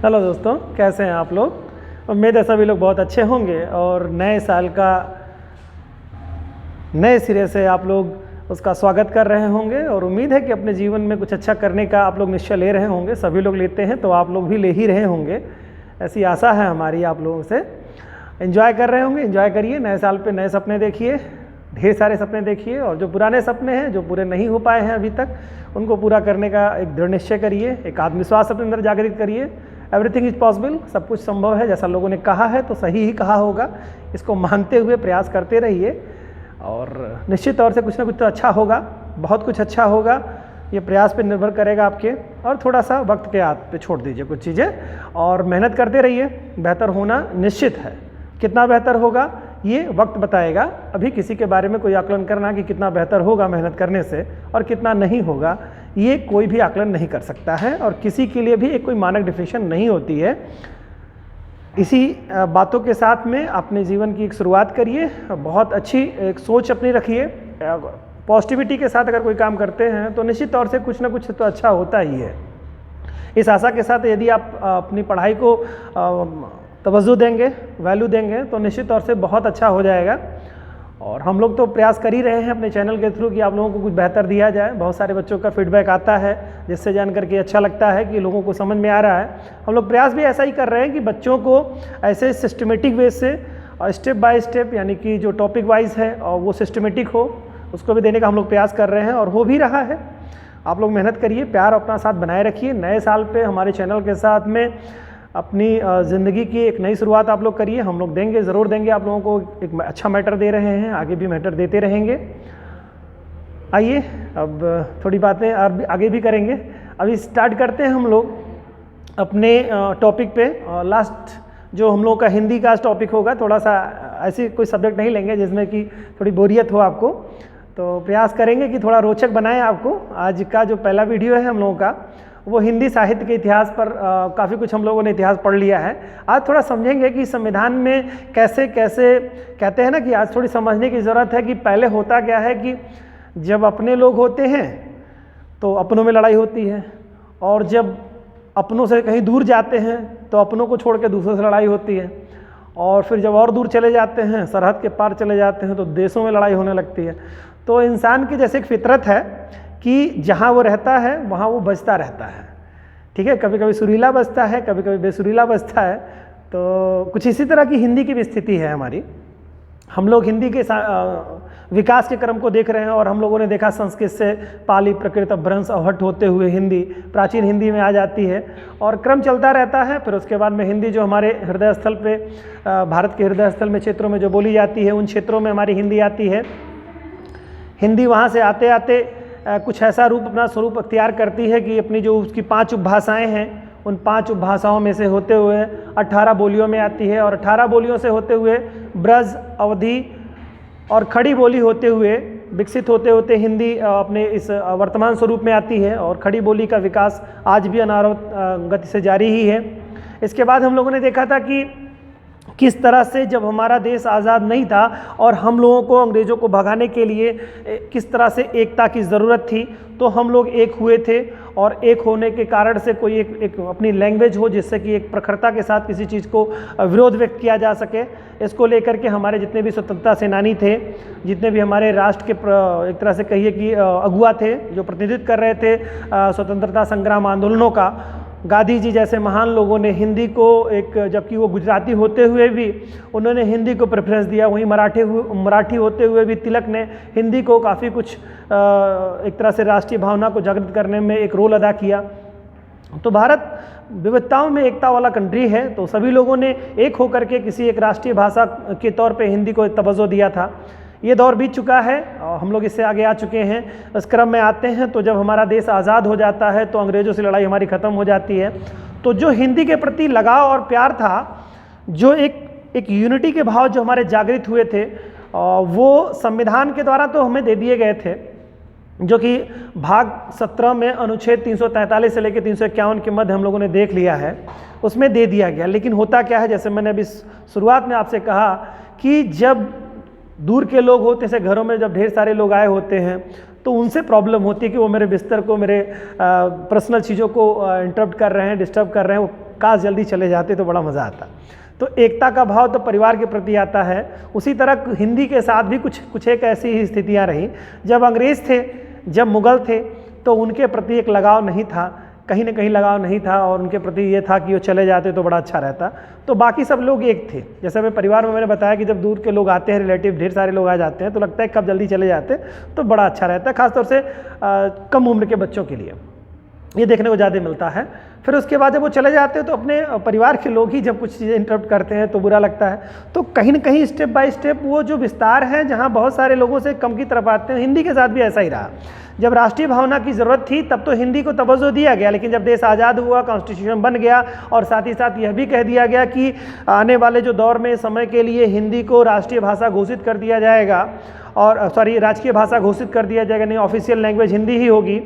Hello दोस्तों, कैसे हैं आप लोग। उम्मीद है सभी लोग बहुत अच्छे होंगे और नए साल का नए सिरे से आप लोग उसका स्वागत कर रहे होंगे और उम्मीद है कि अपने जीवन में कुछ अच्छा करने का आप लोग निश्चय ले रहे होंगे। सभी लोग लेते हैं तो आप लोग भी ले ही रहे होंगे, ऐसी आशा है हमारी आप लोगों से। एंजॉय कर रहे होंगे, एंजॉय करिए। नए साल पे नए सपने देखिए, ढेर सारे सपने देखिए और जो पुराने सपने हैं जो पूरे नहीं हो पाए हैं अभी तक, उनको पूरा करने का एक दृढ़ निश्चय करिए, एक आत्मविश्वास अपने अंदर जागृत करिए। एवरीथिंग इज पॉसिबल, सब कुछ संभव है। जैसा लोगों ने कहा है तो सही ही कहा होगा, इसको मानते हुए प्रयास करते रहिए और निश्चित तौर से कुछ ना कुछ तो अच्छा होगा, बहुत कुछ अच्छा होगा। ये प्रयास पे निर्भर करेगा आपके, और थोड़ा सा वक्त के हाथ पे छोड़ दीजिए कुछ चीज़ें और मेहनत करते रहिए। बेहतर होना निश्चित है, कितना बेहतर होगा ये वक्त बताएगा। अभी किसी के बारे में कोई आकलन करना कि कितना बेहतर होगा मेहनत करने से और कितना नहीं होगा, ये कोई भी आकलन नहीं कर सकता है और किसी के लिए भी एक कोई मानक डिफिनेशन नहीं होती है। इसी बातों के साथ में अपने जीवन की एक शुरुआत करिए, बहुत अच्छी एक सोच अपनी रखिए। पॉजिटिविटी के साथ अगर कोई काम करते हैं तो निश्चित तौर से कुछ ना कुछ तो अच्छा होता ही है। इस आशा के साथ यदि आप अपनी पढ़ाई को तवज्जो देंगे, वैल्यू देंगे तो निश्चित तौर से बहुत अच्छा हो जाएगा। और हम लोग तो प्रयास कर ही रहे हैं अपने चैनल के थ्रू कि आप लोगों को कुछ बेहतर दिया जाए। बहुत सारे बच्चों का फीडबैक आता है जिससे जान करके अच्छा लगता है कि लोगों को समझ में आ रहा है। हम लोग प्रयास भी ऐसा ही कर रहे हैं कि बच्चों को ऐसे सिस्टमेटिक वे से और स्टेप बाय स्टेप, यानी कि जो टॉपिक वाइज है और वो सिस्टमेटिक हो, उसको भी देने का हम लोग प्रयास कर रहे हैं और हो भी रहा है। आप लोग मेहनत करिए, प्यार अपना साथ बनाए रखिए। नए साल पे हमारे चैनल के साथ में अपनी ज़िंदगी की एक नई शुरुआत आप लोग करिए। हम लोग देंगे, ज़रूर देंगे आप लोगों को। एक अच्छा मैटर दे रहे हैं, आगे भी मैटर देते रहेंगे। आइए अब थोड़ी बातें आगे भी करेंगे। अभी स्टार्ट करते हैं हम लोग अपने टॉपिक पे। लास्ट जो हम लोग का हिंदी का टॉपिक होगा, थोड़ा सा ऐसी कोई सब्जेक्ट नहीं लेंगे जिसमें कि थोड़ी बोरियत हो आपको, तो प्रयास करेंगे कि थोड़ा रोचक बनाएं आपको। आज का जो पहला वीडियो है हम लोगों का, वो हिंदी साहित्य के इतिहास पर काफ़ी कुछ हम लोगों ने इतिहास पढ़ लिया है। आज थोड़ा समझेंगे कि संविधान में कैसे कैसे कहते हैं ना कि आज थोड़ी समझने की ज़रूरत है कि पहले होता क्या है कि जब अपने लोग होते हैं तो अपनों में लड़ाई होती है, और जब अपनों से कहीं दूर जाते हैं तो अपनों को छोड़ के दूसरों से लड़ाई होती है, और फिर जब और दूर चले जाते हैं, सरहद के पार चले जाते हैं, तो देशों में लड़ाई होने लगती है। तो इंसान की जैसे एक फितरत है कि जहाँ वो रहता है वहाँ वो बजता रहता है, ठीक है। कभी कभी सुरीला बजता है, कभी कभी बेसुरीला बजता है। तो कुछ इसी तरह की हिंदी की भी स्थिति है हमारी। हम लोग हिंदी के विकास के क्रम को देख रहे हैं और हम लोगों ने देखा संस्कृत से पाली, प्राकृत, अपभ्रंश, अवहट होते हुए हिंदी प्राचीन हिंदी में आ जाती है और क्रम चलता रहता है। फिर उसके बाद में हिंदी जो हमारे हृदय स्थल पे, भारत के हृदय स्थल में क्षेत्रों में जो बोली जाती है, उन क्षेत्रों में हमारी हिंदी आती है। हिंदी वहाँ से आते आते कुछ ऐसा रूप, अपना स्वरूप अख्तियार करती है कि अपनी जो उसकी 5 उपभाषाएँ हैं, उन 5 उपभाषाओं में से होते हुए 18 बोलियों में आती है, और 18 बोलियों से होते हुए ब्रज, अवधी और खड़ी बोली होते हुए, विकसित होते होते हिंदी अपने इस वर्तमान स्वरूप में आती है। और खड़ी बोली का विकास आज भी अनारत गति से जारी ही है। इसके बाद हम लोगों ने देखा था कि किस तरह से जब हमारा देश आज़ाद नहीं था और हम लोगों को अंग्रेज़ों को भगाने के लिए किस तरह से एकता की ज़रूरत थी, तो हम लोग एक हुए थे। और एक होने के कारण से कोई एक अपनी लैंग्वेज हो जिससे कि एक प्रखरता के साथ किसी चीज़ को विरोध व्यक्त किया जा सके, इसको लेकर के हमारे जितने भी स्वतंत्रता सेनानी थे, जितने भी हमारे राष्ट्र के एक तरह से कहिए कि अगुआ थे जो प्रतिनिधित्व कर रहे थे स्वतंत्रता संग्राम आंदोलनों का, गांधी जी जैसे महान लोगों ने हिंदी को एक, जबकि वो गुजराती होते हुए भी उन्होंने हिंदी को प्रेफरेंस दिया। वहीं मराठी होते हुए भी तिलक ने हिंदी को काफ़ी कुछ एक तरह से राष्ट्रीय भावना को जागृत करने में एक रोल अदा किया। तो भारत विविधताओं में एकता वाला कंट्री है, तो सभी लोगों ने एक होकर के किसी एक राष्ट्रीय भाषा के तौर पे हिंदी को तवज्जो दिया था। ये दौर बीत चुका है और हम लोग इससे आगे आ चुके हैं। इस क्रम में आते हैं तो जब हमारा देश आज़ाद हो जाता है तो अंग्रेज़ों से लड़ाई हमारी ख़त्म हो जाती है। तो जो हिंदी के प्रति लगाव और प्यार था, जो एक यूनिटी के भाव जो हमारे जागृत हुए थे, वो संविधान के द्वारा तो हमें दे दिए गए थे, जो कि भाग 17 में अनुच्छेद 343 से लेकर 351 के मध्य हम लोगों ने देख लिया है, उसमें दे दिया गया। लेकिन होता क्या है, जैसे मैंने अभी शुरुआत में आपसे कहा कि जब दूर के लोग होते से घरों में जब ढेर सारे लोग आए होते हैं तो उनसे प्रॉब्लम होती है कि वो मेरे बिस्तर को, मेरे पर्सनल चीज़ों को इंटरप्ट कर रहे हैं, डिस्टर्ब कर रहे हैं, वो काश जल्दी चले जाते तो बड़ा मज़ा आता। तो एकता का भाव तो परिवार के प्रति आता है। उसी तरह हिंदी के साथ भी कुछ एक ऐसी ही स्थितियाँ रहीं। जब अंग्रेज़ थे, जब मुग़ल थे, तो उनके प्रति एक लगाव नहीं था, कहीं ना कहीं लगाव नहीं था, और उनके प्रति ये था कि वो चले जाते तो बड़ा अच्छा रहता। तो बाकी सब लोग एक थे। जैसे मैं परिवार में मैंने बताया कि जब दूर के लोग आते हैं, रिलेटिव ढेर सारे लोग आ जाते हैं, तो लगता है कब जल्दी चले जाते तो बड़ा अच्छा रहता है, ख़ासतौर से कम उम्र के बच्चों के लिए ये देखने को ज़्यादा मिलता है। फिर उसके बाद जब वो चले जाते हैं तो अपने परिवार के लोग ही जब कुछ चीज़ें इंटरप्ट करते हैं तो बुरा लगता है। तो कहीं ना कहीं स्टेप बाय स्टेप वो जो विस्तार है, जहाँ बहुत सारे लोगों से कम की तरफ आते हैं, हिंदी के साथ भी ऐसा ही रहा। जब राष्ट्रीय भावना की ज़रूरत थी तब तो हिंदी को तवज्जो दिया गया, लेकिन जब देश आज़ाद हुआ, कॉन्स्टिट्यूशन बन गया और साथ ही साथ यह भी कह दिया गया कि आने वाले जो दौर में समय के लिए हिंदी को राष्ट्रीय भाषा घोषित कर दिया जाएगा, और राजकीय भाषा घोषित कर दिया जाएगा, नहीं ऑफिशियल लैंग्वेज हिंदी ही होगी।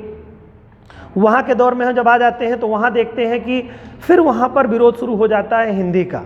वहाँ के दौर में हम जब आ जाते हैं तो वहाँ देखते हैं कि फिर वहाँ पर विरोध शुरू हो जाता है हिंदी का।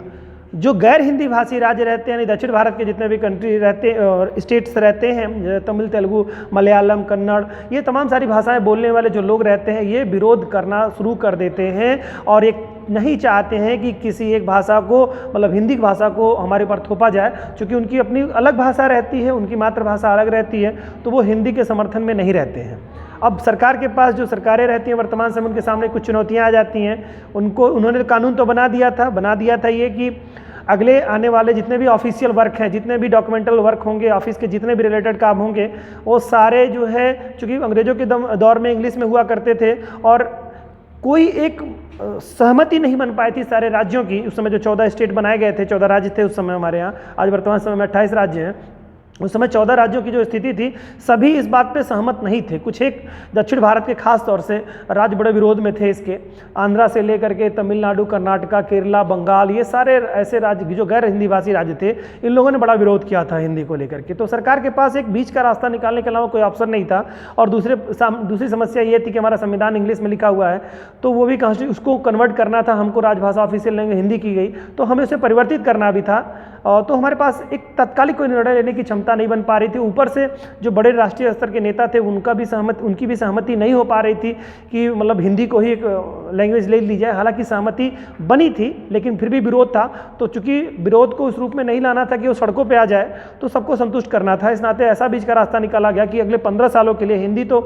जो गैर हिंदी भाषी राज्य रहते हैं, यानी दक्षिण भारत के जितने भी कंट्री रहते और स्टेट्स रहते हैं, तमिल, तेलुगु, मलयालम, कन्नड़, ये तमाम सारी भाषाएं बोलने वाले जो लोग रहते हैं, ये विरोध करना शुरू कर देते हैं और एक नहीं चाहते हैं कि किसी एक भाषा को, मतलब हिंदी भाषा को हमारे ऊपर थोपा जाए। चूँकि उनकी अपनी अलग भाषा रहती है, उनकी मातृभाषा अलग रहती है, तो वो हिंदी के समर्थन में नहीं रहते हैं। अब सरकार के पास जो सरकारें रहती हैं वर्तमान समय, उनके सामने कुछ चुनौतियां आ जाती हैं। उन्होंने कानून तो बना दिया था ये कि अगले आने वाले जितने भी ऑफिशियल वर्क हैं, जितने भी डॉक्यूमेंटल वर्क होंगे, ऑफिस के जितने भी रिलेटेड काम होंगे, वो सारे जो है, चूँकि अंग्रेजों के दौर में इंग्लिश में हुआ करते थे और कोई एक सहमति नहीं बन पाई थी सारे राज्यों की। उस समय जो 14 स्टेट बनाए गए थे, 14 राज्य थे उस समय हमारे यहाँ, आज वर्तमान समय में 28 राज्य हैं। उस समय 14 राज्यों की जो स्थिति थी, सभी इस बात पे सहमत नहीं थे। कुछ एक दक्षिण भारत के खास तौर से राज्य बड़े विरोध में थे इसके। आंध्रा से लेकर के तमिलनाडु, कर्नाटका, केरला, बंगाल, ये सारे ऐसे राज्य जो गैर हिंदी भाषी राज्य थे, इन लोगों ने बड़ा विरोध किया था हिंदी को लेकर के। तो सरकार के पास एक बीच का रास्ता निकालने के अलावा कोई ऑप्शन नहीं था। और दूसरी समस्या ये थी कि हमारा संविधान इंग्लिश में लिखा हुआ है, तो वो भी उसको कन्वर्ट करना था हमको, राजभाषा ऑफिशियल लैंग्वेज हिंदी की गई, तो हमें उसे परिवर्तित करना भी था। तो हमारे पास एक तत्कालिक कोई निर्णय लेने की क्षमता नहीं बन पा रही थी। ऊपर से जो बड़े राष्ट्रीय स्तर के नेता थे, उनकी भी सहमति नहीं हो पा रही थी कि मतलब हिंदी को ही एक लैंग्वेज ले ली जाए। हालांकि सहमति बनी थी, लेकिन फिर भी विरोध था। तो चूंकि विरोध को उस रूप में नहीं लाना था कि वो सड़कों पर आ जाए, तो सबको संतुष्ट करना था। इस नाते ऐसा बीच का रास्ता निकाला गया कि अगले 15 सालों के लिए हिंदी तो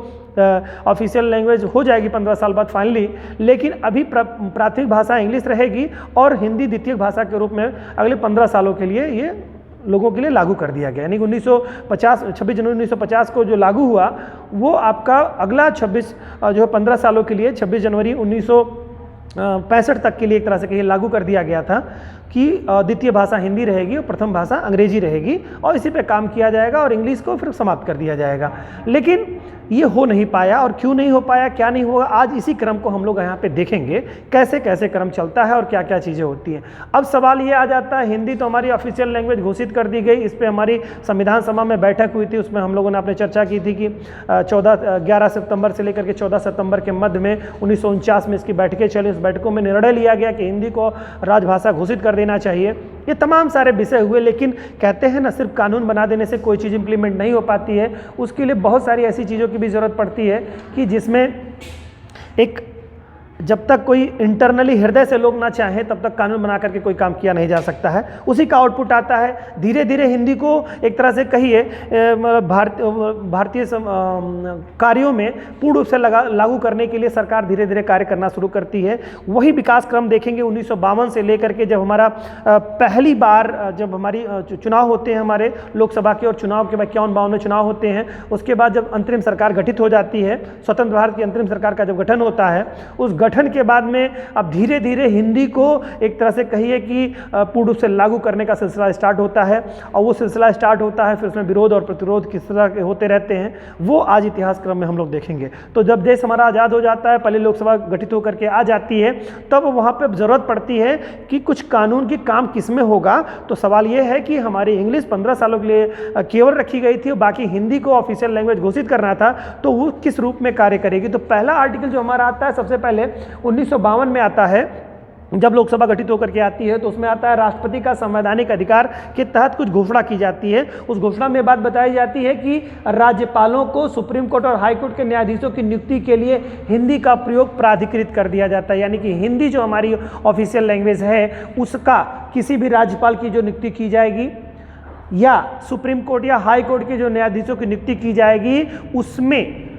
ऑफिशियल लैंग्वेज हो जाएगी 15 साल बाद फाइनली, लेकिन अभी प्राथमिक भाषा इंग्लिश रहेगी और हिंदी द्वितीयक भाषा के रूप में अगले 15 सालों के लिए ये लोगों के लिए लागू कर दिया गया। यानी 26 जनवरी 1950 को जो लागू हुआ, वो आपका अगला 15 सालों के लिए 26 जनवरी 1965 तक के लिए एक तरह से कहिए लागू कर दिया गया था कि द्वितीय भाषा हिंदी रहेगी और प्रथम भाषा अंग्रेजी रहेगी, और इसी पे काम किया जाएगा और इंग्लिश को फिर समाप्त कर दिया जाएगा। लेकिन ये हो नहीं पाया, और क्यों नहीं हो पाया, क्या नहीं होगा, आज इसी क्रम को हम लोग यहाँ पे देखेंगे, कैसे कैसे क्रम चलता है और क्या क्या चीज़ें होती हैं। अब सवाल ये आ जाता है, हिंदी तो हमारी ऑफिशियल लैंग्वेज घोषित कर दी गई, इस पर हमारी संविधान सभा में बैठक हुई थी, उसमें हम लोगों ने अपने चर्चा की थी कि 11 सितंबर से लेकर के 14 सितंबर के मध्य में 1949 में इसकी बैठकें चली। उस बैठकों में निर्णय लिया गया कि हिंदी को राजभाषा घोषित कर देना चाहिए। ये तमाम सारे विषय हुए, लेकिन कहते हैं ना, सिर्फ कानून बना देने से कोई चीज़ इंप्लीमेंट नहीं हो पाती है। उसके लिए बहुत सारी ऐसी चीज़ों की भी ज़रूरत पड़ती है कि जिसमें एक, जब तक कोई इंटरनली हृदय से लोग ना चाहें तब तक कानून बना करके कोई काम किया नहीं जा सकता है। उसी का आउटपुट आता है। धीरे धीरे हिंदी को एक तरह से कहिए भारतीय कार्यों में पूर्ण रूप से लागू करने के लिए सरकार धीरे धीरे कार्य करना शुरू करती है। वही विकास क्रम देखेंगे 1952 से लेकर के, जब हमारा पहली बार जब हमारी चुनाव होते हैं हमारे लोकसभा के, और चुनाव के 51-52 में चुनाव होते हैं, उसके बाद जब अंतरिम सरकार गठित हो जाती है, स्वतंत्र भारत की अंतरिम सरकार का जब गठन होता है, उस गठन के बाद में अब धीरे धीरे हिंदी को एक तरह से कहिए कि पूर्ण रूप से लागू करने का सिलसिला स्टार्ट होता है। और वो सिलसिला स्टार्ट होता है, फिर उसमें विरोध और प्रतिरोध किस तरह के होते रहते हैं, वो आज इतिहास क्रम में हम लोग देखेंगे। तो जब देश हमारा आज़ाद हो जाता है, पहले लोकसभा गठित होकर के आ जाती है, तब वहाँ पर ज़रूरत पड़ती है कि कुछ कानून की काम किस में होगा। तो सवाल ये है कि हमारी इंग्लिश 15 सालों के लिए केवल रखी गई थी, बाकी हिंदी को ऑफिशियल लैंग्वेज घोषित करना था, तो वो किस रूप में कार्य करेगी। तो पहला आर्टिकल जो हमारा आता है सबसे पहले 1952 में आता है, जब लोकसभा गठित होकर के आती है तो उसमें आता है राष्ट्रपति का संवैधानिक अधिकार के तहत कुछ घोषणा की जाती है। उस घोषणा में बात बताई जाती है कि राज्यपालों को सुप्रीम कोर्ट और हाई कोर्ट के न्यायाधीशों की नियुक्ति के लिए हिंदी का प्रयोग प्राधिकृत कर दिया जाता है, यानी कि हिंदी जो हमारी ऑफिशियल लैंग्वेज है उसका किसी भी राज्यपाल की जो नियुक्ति की जाएगी या सुप्रीम कोर्ट या हाई कोर्ट के जो न्यायाधीशों की नियुक्ति की जाएगी उसमें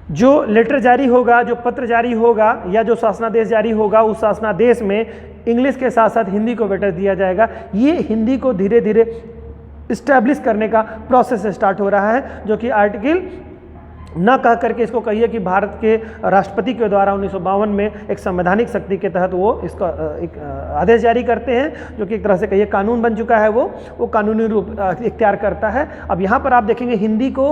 जो लेटर जारी होगा, जो पत्र जारी होगा या जो शासनादेश जारी होगा, उस शासनादेश में इंग्लिश के साथ साथ हिंदी को वेटेज दिया जाएगा। ये हिंदी को धीरे धीरे इस्टेब्लिश करने का प्रोसेस स्टार्ट हो रहा है, जो कि आर्टिकल न कह करके इसको कहिए कि भारत के राष्ट्रपति के द्वारा 1952 में एक संवैधानिक शक्ति के तहत वो इसका एक आदेश जारी करते हैं, जो कि एक तरह से कहिए कानून बन चुका है, वो कानूनी रूप इख्तियार करता है। अब यहाँ पर आप देखेंगे हिंदी को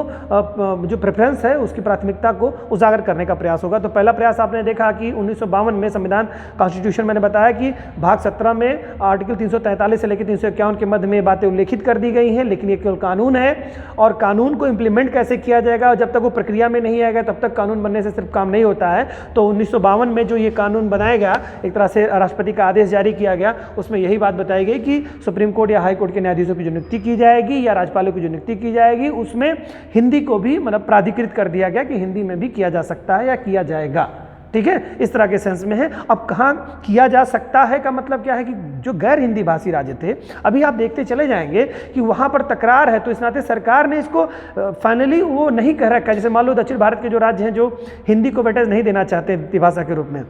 जो प्रेफरेंस है उसकी प्राथमिकता को उजागर करने का प्रयास होगा। तो पहला प्रयास आपने देखा कि 1952 में संविधान कॉन्स्टिट्यूशन मैंने बताया कि भाग 17 में आर्टिकल 343 से लेकर 351 के मध्य में ये बातें उल्लेखित कर दी गई हैं, लेकिन ये केवल कानून है और कानून को इम्प्लीमेंट कैसे किया जाएगा, जब तक वो प्रक्रिया में नहीं आएगा तब तक कानून बनने से सिर्फ काम नहीं होता है। तो 1952 में जो ये कानून बनाया गया, एक तरह से राष्ट्रपति का आदेश जारी किया गया, उसमें यही बात बताई गई कि सुप्रीम कोर्ट या हाई कोर्ट के न्यायाधीशों की जो नियुक्ति की जाएगी या राज्यपालों की जो नियुक्ति की जाएगी उसमें हिंदी को भी मतलब प्राधिकृत कर दिया गया कि हिंदी में भी किया जा सकता है या किया जाएगा। ठीक है, इस तरह के सेंस में है। अब कहाँ किया जा सकता है का मतलब क्या है कि जो गैर हिंदी भाषी राज्य थे, अभी आप देखते चले जाएंगे कि वहाँ पर तकरार है, तो इस नाते सरकार ने इसको फाइनली वो नहीं कह रखा। जैसे मान लो दक्षिण भारत के जो राज्य हैं जो हिंदी को वेटेज नहीं देना चाहते भाषा के रूप में,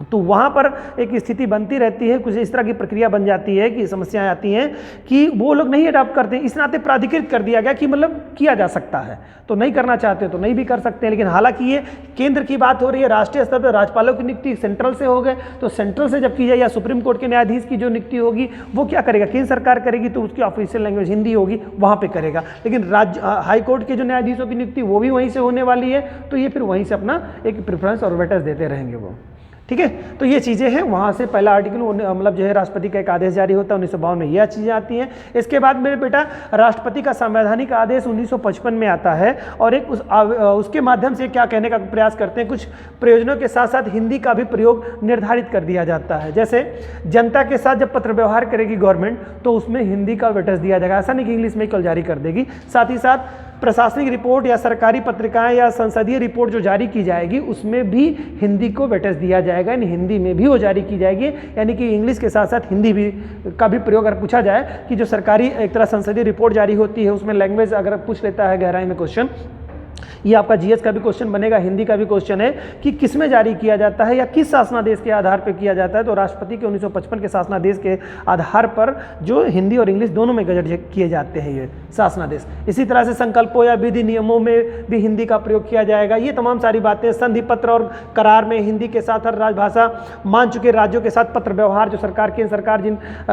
तो वहाँ पर एक स्थिति बनती रहती है, कुछ इस तरह की प्रक्रिया बन जाती है कि समस्याएं आती हैं कि वो लोग नहीं अडॉप्ट करते। इस नाते प्राधिकृत कर दिया गया कि मतलब किया जा सकता है, तो नहीं करना चाहते तो नहीं भी कर सकते हैं। लेकिन हालांकि ये केंद्र की बात हो रही है, राष्ट्रीय स्तर पर राज्यपालों की नियुक्ति सेंट्रल से हो गए, तो सेंट्रल से जब की जाए या सुप्रीम कोर्ट के न्यायाधीश की जो नियुक्ति होगी वो क्या करेगा, केंद्र सरकार करेगी, तो उसकी ऑफिशियल लैंग्वेज हिंदी होगी, वहाँ पर करेगा। लेकिन राज्य हाई कोर्ट के जो न्यायाधीशों की नियुक्ति वो भी वहीं से होने वाली है, तो ये फिर वहीं से अपना एक प्रेफरेंस और वेटेज देते रहेंगे वो। ठीक है, तो ये चीज़ें हैं। वहाँ से पहला आर्टिकल मतलब जो है राष्ट्रपति का एक आदेश जारी होता है 1952 में, यह चीज़ें आती हैं। इसके बाद मेरे बेटा राष्ट्रपति का संवैधानिक आदेश 1955 में आता है और एक उसके माध्यम से क्या कहने का प्रयास करते हैं, कुछ प्रयोजनों के साथ साथ हिंदी का भी प्रयोग निर्धारित कर दिया जाता है। जैसे जनता के साथ जब पत्र व्यवहार करेगी गवर्नमेंट तो उसमें हिंदी का वेटेज दिया जाएगा, ऐसा नहीं कि इंग्लिश में कल जारी कर देगी। साथ ही साथ प्रशासनिक रिपोर्ट या सरकारी पत्रिकाएं या संसदीय रिपोर्ट जो जारी की जाएगी उसमें भी हिंदी को वेटेज दिया जाएगा, यानी हिंदी में भी वो जारी की जाएगी। यानी कि इंग्लिश के साथ साथ हिंदी भी का भी प्रयोग अगर पूछा जाए कि जो सरकारी एक तरह संसदीय रिपोर्ट जारी होती है उसमें लैंग्वेज अगर पूछ लेता है गहराई में क्वेश्चन, ये आपका जीएस का भी क्वेश्चन बनेगा, हिंदी का भी क्वेश्चन है कि किस में जारी किया जाता है या किस शासनादेश के आधार पर किया जाता है, तो राष्ट्रपति के 1955 के शासनादेश के आधार पर जो हिंदी और इंग्लिश दोनों में गजट किए जाते हैं ये शासनादेश। इसी तरह से संकल्पों या विधि नियमों में भी हिंदी का प्रयोग किया जाएगा। ये तमाम सारी बातें, संधि पत्र और करार में हिंदी के साथ हर राजभाषा मान चुके राज्यों के साथ पत्र व्यवहार, जो सरकार केंद्र सरकार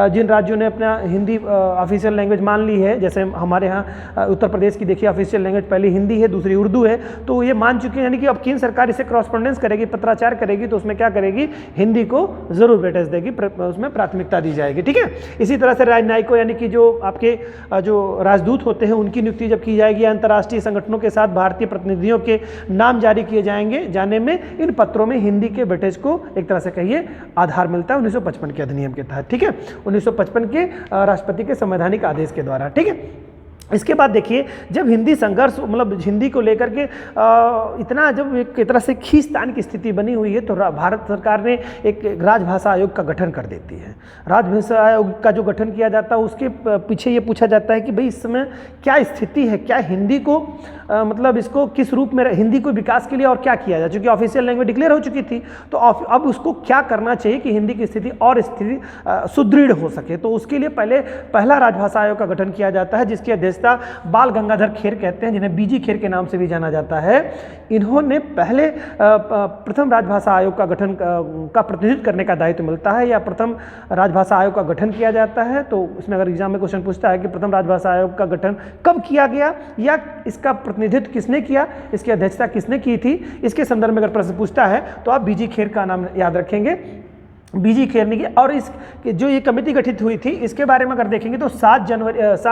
जिन राज्यों ने अपना हिंदी ऑफिशियल लैंग्वेज मान ली है, जैसे हमारे यहाँ उत्तर प्रदेश की देखिए ऑफिशियल लैंग्वेज पहले हिंदी है, दूसरी उर्दू है, तो ये मान चुके हैं। यानी कि अब केंद्र सरकार इसे क्रॉसपॉन्डेंस करेगी, पत्राचार करेगी, तो उसमें क्या करेगी, हिंदी को जरूर वेटेज देगी, उसमें प्राथमिकता दी जाएगी। ठीक है, इसी तरह से राजनयिकों यानी कि जो आपके जो राजदूत होते हैं उनकी नियुक्ति जब की जाएगी, अंतर्राष्ट्रीय संगठनों के साथ भारतीय प्रतिनिधियों के नाम जारी किए जाएंगे, जाने में इन पत्रों में हिंदी के वेटेज को एक तरह से कहिए आधार मिलता है 1955 के अधिनियम के तहत। ठीक है, 1955 के राष्ट्रपति के संवैधानिक आदेश के द्वारा। ठीक है, इसके बाद देखिए जब हिंदी संघर्ष मतलब हिंदी को लेकर के इतना जब एक तरह से खींचतान की स्थिति बनी हुई है, तो भारत सरकार ने एक राजभाषा आयोग का गठन कर देती है। राजभाषा आयोग का जो गठन किया जाता है उसके पीछे ये पूछा जाता है कि भाई इस समय क्या स्थिति है, क्या हिंदी को मतलब इसको किस रूप में हिंदी को विकास के लिए और क्या किया जाए, चूँकि ऑफिशियल लैंग्वेज डिक्लेयर हो चुकी थी, तो अब उसको क्या करना चाहिए कि हिंदी की स्थिति और स्थिति सुदृढ़ हो सके। तो उसके लिए पहला राजभाषा आयोग का गठन किया जाता है, जिसकी अध्यक्षता बाल गंगाधर खेर कहते हैं, जिन्हें बीजी खेर के नाम से भी जाना जाता है। इन्होंने पहले प्रथम राजभाषा आयोग का गठन का प्रतिनिधित्व करने का दायित्व मिलता है, या प्रथम राजभाषा आयोग का गठन किया जाता है। तो इसमें अगर एग्जाम में क्वेश्चन पूछता है कि प्रथम राजभाषा आयोग का गठन कब किया गया या इसका प्रतिनिधित्व किसने किया, इसकी अध्यक्षता किसने की थी, इसके संदर्भ में अगर प्रश्न पूछता है तो आप बीजी खेर का नाम याद रखेंगे। बीजी खेर ने की। और इस जो ये कमेटी गठित हुई थी इसके बारे में अगर देखेंगे तो 7